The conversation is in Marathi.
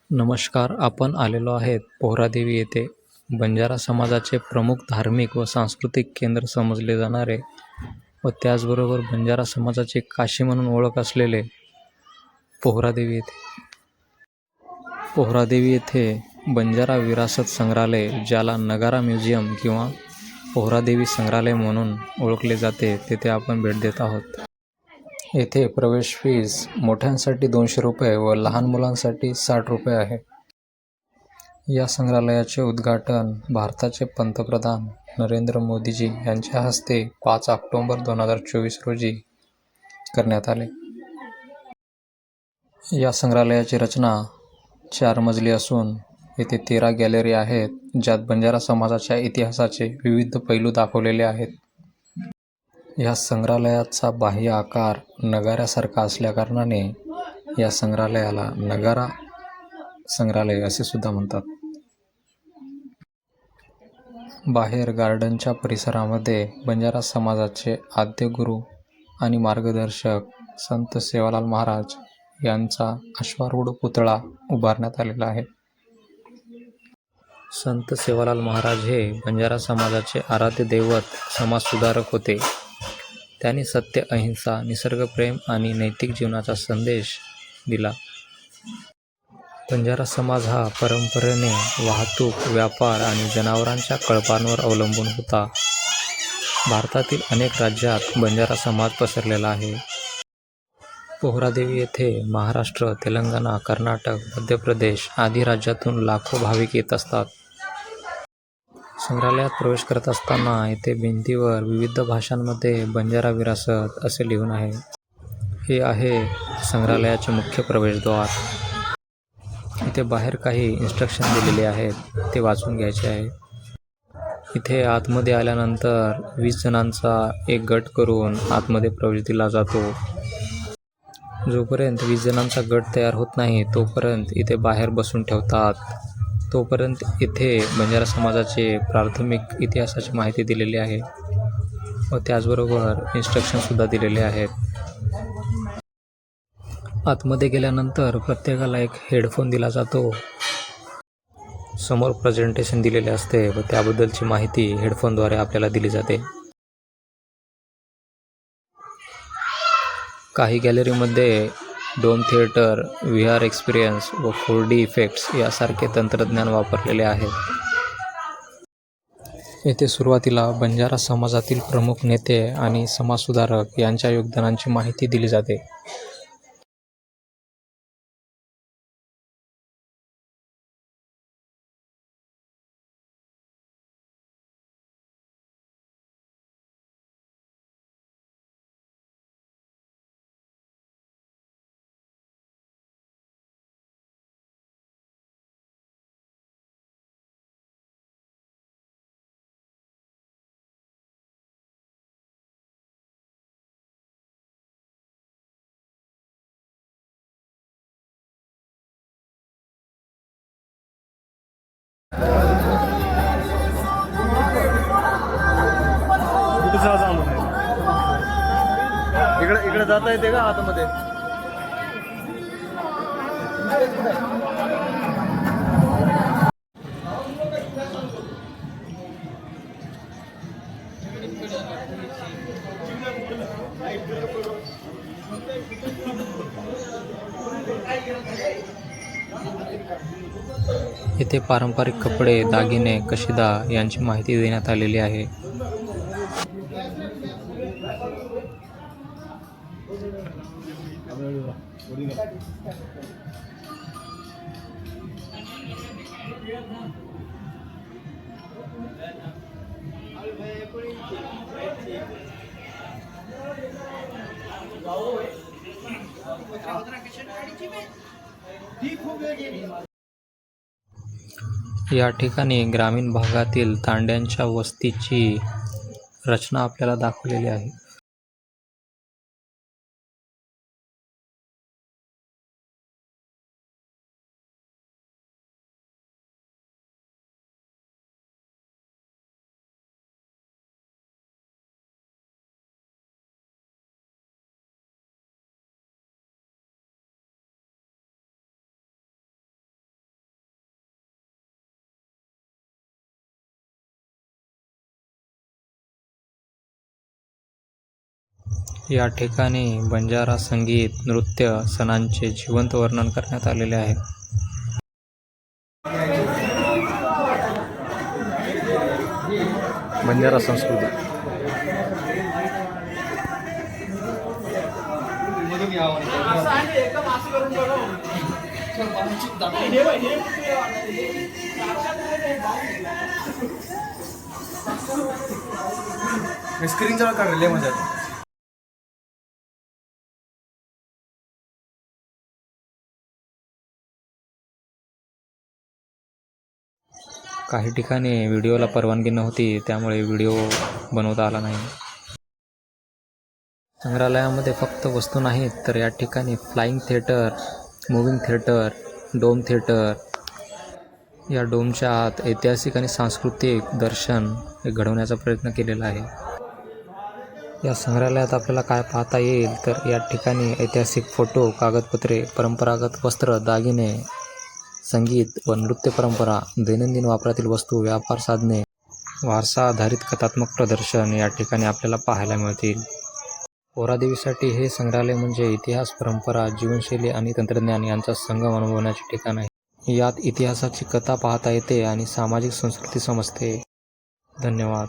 नमस्कार. आपण आलेलो आहेत पोहरादेवी येथे. बंजारा समाजाचे प्रमुख धार्मिक व सांस्कृतिक केंद्र समजले जाणारे व त्याचबरोबर बंजारा समाजाची काशी म्हणून ओळख असलेले पोहरादेवी येथे. पोहरादेवी येथे बंजारा विरासत संग्रहालय, ज्याला नगारा म्युझियम किंवा पोहरादेवी संग्रहालय म्हणून ओळखले जाते, तेथे आपण भेट देत आहोत. येथे प्रवेश फीस मोठ्यांसाठी ₹200 व लहान मुलांसाठी ₹60 आहे. या संग्रहालयाचे उद्घाटन भारताचे पंतप्रधान नरेंद्र मोदीजी यांच्या हस्ते 5 ऑक्टोबर 2024 रोजी करण्यात आले. या संग्रहालयाची रचना 4 मजली असून येथे 13 गॅलरी आहेत, ज्यात बंजारा समाजाच्या इतिहासाचे विविध पैलू दाखवलेले आहेत. या संग्रहालयाचा बाह्य आकार नगाऱ्यासारखा असल्याकारणाने या संग्रहालयाला नगारा संग्रहालय असे सुद्धा म्हणतात. बाहेर गार्डनच्या परिसरामध्ये बंजारा समाजाचे आद्य गुरु आणि मार्गदर्शक संत सेवालाल महाराज यांचा अश्वारूढ पुतळा उभारण्यात आलेला आहे. संत सेवालाल महाराज हे बंजारा समाजाचे आराध्य दैवत समाजसुधारक होते. त्यांनी सत्य, अहिंसा, निसर्गप्रेम आणि नैतिक जीवनाचा संदेश दिला. बंजारा समाज हा परंपरेने वाहतूक, व्यापार आणि जनावरांच्या कळपांवर अवलंबून होता. भारतातील अनेक राज्यात बंजारा समाज पसरलेला आहे. पोहरादेवी येथे महाराष्ट्र, तेलंगणा, कर्नाटक, मध्य प्रदेश आदी राज्यातून लाखो भाविक येत असतात. संग्रहालयात प्रवेश करत असताना येथे भिंतीवर विविध भाषांमध्ये बंजारा विरासत असे लिहून आहे. हे आहे संग्रहालयाचे मुख्य प्रवेशद्वार. इथे बाहेर काही इन्स्ट्रक्शन दिलेले आहेत, ते वाचून घ्यायचे आहे. इथे आतमध्ये आल्यानंतर 20 जणांचा एक गट करून आतमध्ये प्रवेश दिला जातो. जोपर्यंत 20 जणांचा गट तयार होत नाही तोपर्यंत इथे बाहेर बसून ठेवतात. तोपर्यंत इथे बंजारा समाजाचे प्राथमिक इतिहासाची माहिती दिलेली आहे व त्याचबरोबर इन्स्ट्रक्शनसुद्धा दिलेले आहेत. आतमध्ये गेल्यानंतर प्रत्येकाला एक हेडफोन दिला जातो. समोर प्रेझेंटेशन दिलेले असते व त्याबद्दलची माहिती हेडफोनद्वारे आपल्याला दिली जाते. काही गॅलरीमध्ये डोम थिएटर, VR एक्सपिरियन्स व 4D इफेक्ट्स यासारखे तंत्रज्ञान वापरलेले आहे. येथे सुरुवातीला बंजारा समाजातील प्रमुख नेते आणि समाजसुधारक यांच्या योगदानाची माहिती दिली जाते. इकडे जाता येते का आतमध्ये? येथे पारंपरिक कपडे, दागिने, कशिदा यांची माहिती देण्यात आलेली आहे. या ठिकाणी ग्रामीण भागातील तांड्यांच्या वस्तीची रचना आपल्याला दाखवलेली आहे. या ठिकाणी बंजारा संगीत, नृत्य, सणांचे जिवंत वर्णन करण्यात आलेले आहे. बंजारा संस्कृती स्क्रीन जवळ काढले म्हणजे काही ठिकाणी व्हिडिओला परवानगी नव्हती, त्यामुळे व्हिडिओ बनवता आला नाही. संग्रहालयामध्ये फक्त वस्तू नाहीत, तर या ठिकाणी flying theatre, moving theatre, dome theatre, या डोमच्या आत ऐतिहासिक आणि सांस्कृतिक दर्शन हे घडवण्याचा प्रयत्न केलेला आहे. या संग्रहालयात आपल्याला काय पाहता येईल तर या ठिकाणी ऐतिहासिक फोटो, कागदपत्रे, परंपरागत वस्त्र, दागिने, संगीत व नृत्य परंपरा, दैनंदिन वापरातील वस्तू, व्यापार साधने, वारसा आधारित कथात्मक प्रदर्शन या ठिकाणी आपल्याला पाहायला मिळतील. पोहरादेवीसाठी हे संग्रहालय म्हणजे इतिहास, परंपरा, जीवनशैली आणि तंत्रज्ञान यांचा संगम अनुभवण्याचे ठिकाण आहे. यात इतिहासाची कथा पाहता येते आणि सामाजिक संस्कृती समजते. धन्यवाद.